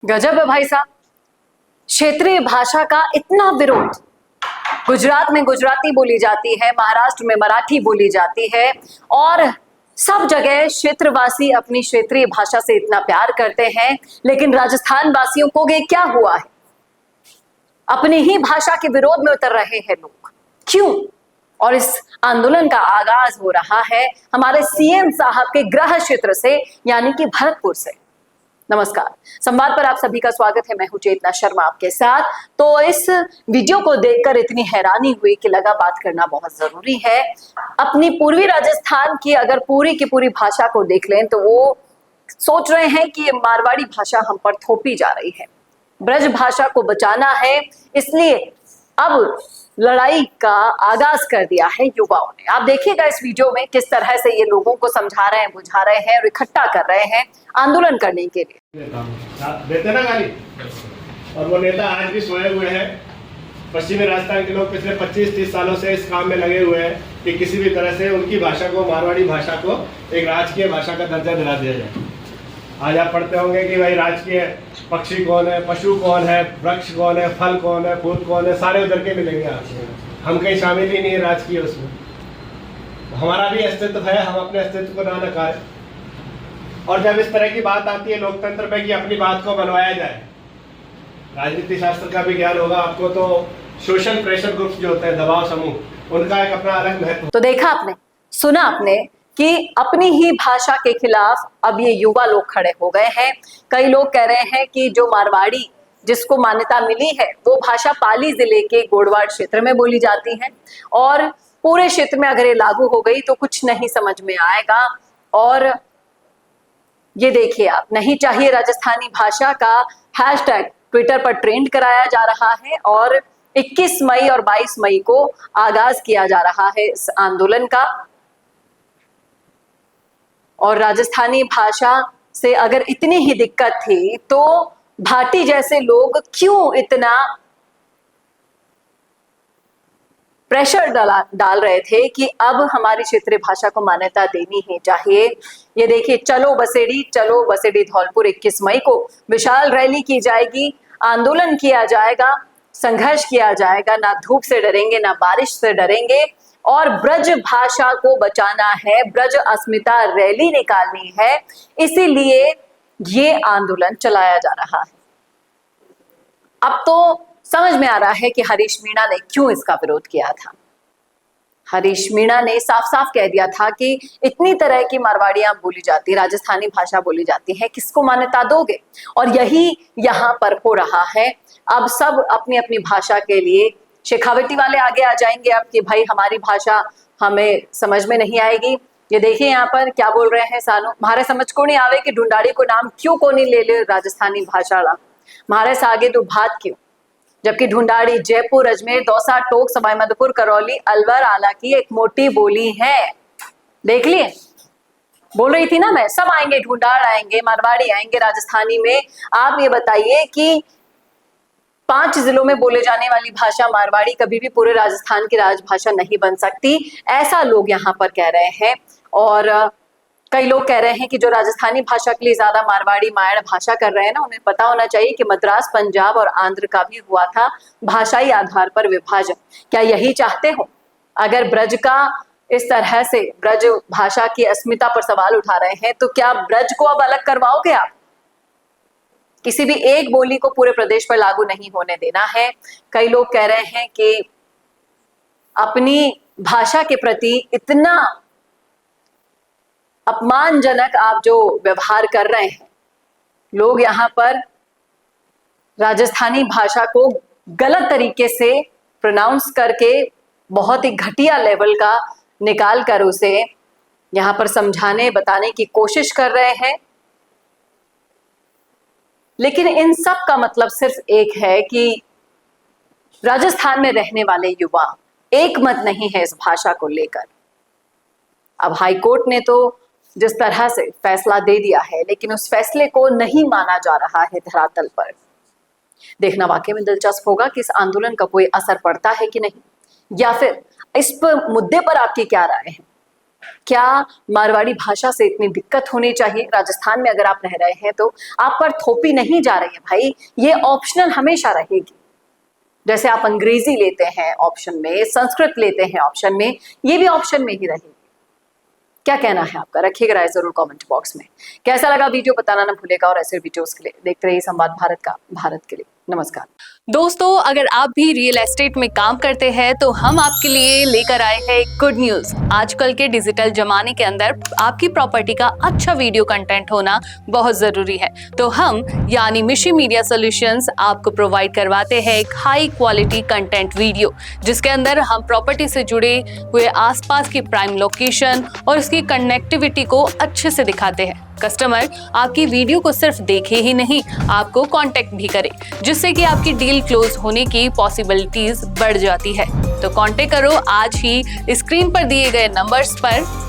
गजब है भाई साहब। क्षेत्रीय भाषा का इतना विरोध। गुजरात में गुजराती बोली जाती है, महाराष्ट्र में मराठी बोली जाती है और सब जगह क्षेत्रवासी अपनी क्षेत्रीय भाषा से इतना प्यार करते हैं, लेकिन राजस्थान वासियों को ये क्या हुआ है? अपनी ही भाषा के विरोध में उतर रहे हैं लोग। क्यों? और इस आंदोलन का आगाज हो रहा है हमारे सीएम साहब के गृह क्षेत्र से, यानी कि भरतपुर से। नमस्कार, संवाद पर आप सभी का स्वागत है। मैं हूं चेतना शर्मा आपके साथ। तो इस वीडियो को देखकर इतनी हैरानी हुई कि लगा बात करना बहुत जरूरी है। अपनी पूर्वी राजस्थान की अगर पूरी की पूरी भाषा को देख लें तो वो सोच रहे हैं कि ये मारवाड़ी भाषा हम पर थोपी जा रही है। ब्रज भाषा को बचाना है, इसलिए अब लड़ाई का आगाज कर दिया है युवाओं ने। आप देखिएगा इस वीडियो में किस तरह से ये लोगों को समझा रहे हैं, बुझा रहे हैं और इकट्ठा कर रहे हैं आंदोलन करने के लिए। देते ना गाली। और वो नेता आज भी सोए हुए हैं। पश्चिमी राजस्थान के लोग पिछले 25-30 सालों से इस काम में लगे हुए हैं कि किसी भी तरह से उनकी भाषा को, मारवाड़ी भाषा को एक राजकीय भाषा का दर्जा दिला दिया जाए। आज आप पढ़ते होंगे कि भाई राजकीय पक्षी कौन है, पशु कौन है, वृक्ष कौन है, फल कौन है, फूल कौन है, सारे उधर के मिलेंगे आपको। हम कहीं शामिल ही नहीं है राजकीय उसमें। हमारा भी अस्तित्व है, हम अपने अस्तित्व को ना नकारें। और जब इस तरह की बात आती है लोकतंत्र में कि अपनी बात को मनवाया जाए, राजनीति शास्त्र का भी ज्ञान होगा आपको, तो सोशल प्रेशर ग्रुप्स जो होते हैं, दबाव समूह, उनका एक अपना अलग महत्व। तो देखा आपने, सुना आपने कि अपनी ही भाषा के खिलाफ अब ये युवा लोग खड़े हो गए हैं। कई लोग कह रहे हैं कि जो मारवाड़ी जिसको मान्यता मिली है वो भाषा पाली जिले के गोड़वाड़ क्षेत्र में बोली जाती है और पूरे क्षेत्र में अगर ये लागू हो गई तो कुछ नहीं समझ में आएगा। और ये देखिए आप, नहीं चाहिए राजस्थानी भाषा का हैशटैग ट्विटर पर ट्रेंड कराया जा रहा है और 21 मई और 22 मई को आगाज किया जा रहा है इस आंदोलन का। और राजस्थानी भाषा से अगर इतनी ही दिक्कत थी तो भाटी जैसे लोग क्यों इतना प्रेशर डाल रहे थे कि अब हमारी क्षेत्रीय भाषा को मान्यता देनी ही चाहिए। ये देखिए, चलो बसेड़ी धौलपुर 21 मई को विशाल रैली की जाएगी, आंदोलन किया जाएगा, संघर्ष किया जाएगा। ना धूप से डरेंगे, ना बारिश से डरेंगे और ब्रज भाषा को बचाना है, ब्रज अस्मिता रैली निकालनी है, इसीलिए ये आंदोलन चलाया जा रहा है। अब तो समझ में आ रहा है कि हरीश मीणा ने क्यों इसका विरोध किया था। हरीश मीणा ने साफ साफ कह दिया था कि इतनी तरह की मारवाड़ियां बोली जाती, राजस्थानी भाषा बोली जाती है, किसको मान्यता दोगे? और यही यहाँ पर हो रहा है। अब सब अपनी अपनी भाषा के लिए शेखावटी वाले आगे आ जाएंगे अब कि भाई हमारी भाषा हमें समझ में नहीं आएगी। ये देखिए यहाँ पर क्या बोल रहे हैं, सानू म्हारे समझ को नहीं आवे कि ढूंढाड़ी को नाम क्यों को नहीं ले ले राजस्थानी भाषा ला, म्हारे से आगे तो भात क्यों। जबकि ढूंढाड़ी जयपुर, अजमेर, दौसा, टोंक, सवाईमाधोपुर, करौली, अलवर, आला की एक मोटी बोली है। देख लिए, बोल रही थी ना मैं, सब आएंगे, ढूंढाड़ आएंगे, मारवाड़ी आएंगे राजस्थानी में। आप ये बताइए कि 5 जिलों में बोले जाने वाली भाषा मारवाड़ी कभी भी पूरे राजस्थान की राजभाषा नहीं बन सकती, ऐसा लोग यहाँ पर कह रहे हैं। और कई लोग कह रहे हैं कि जो राजस्थानी भाषा के लिए ज्यादा मारवाड़ी मायण भाषा कर रहे हैं ना, उन्हें पता होना चाहिए कि मद्रास, पंजाब और आंध्र का भी हुआ था भाषाई आधार पर विभाजन। क्या यही चाहते हो? अगर ब्रज का इस तरह से ब्रज भाषा की अस्मिता पर सवाल उठा रहे हैं तो क्या ब्रज को अब अलग करवाओगे आप? किसी भी एक बोली को पूरे प्रदेश पर लागू नहीं होने देना है। कई लोग कह रहे हैं कि अपनी भाषा के प्रति इतना अपमानजनक आप जो व्यवहार कर रहे हैं, लोग यहाँ पर राजस्थानी भाषा को गलत तरीके से प्रोनाउंस करके बहुत ही घटिया लेवल का निकाल कर उसे यहाँ पर समझाने बताने की कोशिश कर रहे हैं। लेकिन इन सब का मतलब सिर्फ एक है कि राजस्थान में रहने वाले युवा एक मत नहीं है इस भाषा को लेकर। अब हाईकोर्ट ने तो जिस तरह से फैसला दे दिया है, लेकिन उस फैसले को नहीं माना जा रहा है धरातल पर। देखना वाकई में दिलचस्प होगा कि इस आंदोलन का कोई असर पड़ता है कि नहीं, या फिर इस मुद्दे पर आपकी क्या राय है। क्या मारवाड़ी भाषा से इतनी दिक्कत होनी चाहिए? राजस्थान में अगर आप रह रहे हैं तो आप पर थोपी नहीं जा रही है भाई, ये ऑप्शनल हमेशा रहेगी। जैसे आप अंग्रेजी लेते हैं ऑप्शन में, संस्कृत लेते हैं ऑप्शन में, ये भी ऑप्शन में ही रहेगी। क्या कहना है आपका? रखिएगा राय जरूर कमेंट बॉक्स में। कैसा लगा वीडियो बताना ना भूलेगा, और ऐसे वीडियोस के लिए देखते रहिए संवाद भारत का, भारत के लिए। नमस्कार दोस्तों, अगर आप भी रियल एस्टेट में काम करते हैं तो हम आपके लिए लेकर आए हैं गुड न्यूज। आजकल के डिजिटल जमाने के अंदर आपकी प्रॉपर्टी का अच्छा वीडियो कंटेंट होना बहुत जरूरी है। तो हम यानी मिशी मीडिया सॉल्यूशंस आपको प्रोवाइड करवाते हैं एक हाई क्वालिटी कंटेंट वीडियो, जिसके अंदर हम प्रॉपर्टी से जुड़े हुए आसपास की प्राइम लोकेशन और इसकी कनेक्टिविटी को अच्छे से दिखाते हैं। कस्टमर आपकी वीडियो को सिर्फ देखे ही नहीं, आपको कांटेक्ट भी करे, जिससे कि आपकी डील क्लोज होने की पॉसिबिलिटीज बढ़ जाती है। तो कांटेक्ट करो आज ही स्क्रीन पर दिए गए नंबर्स पर।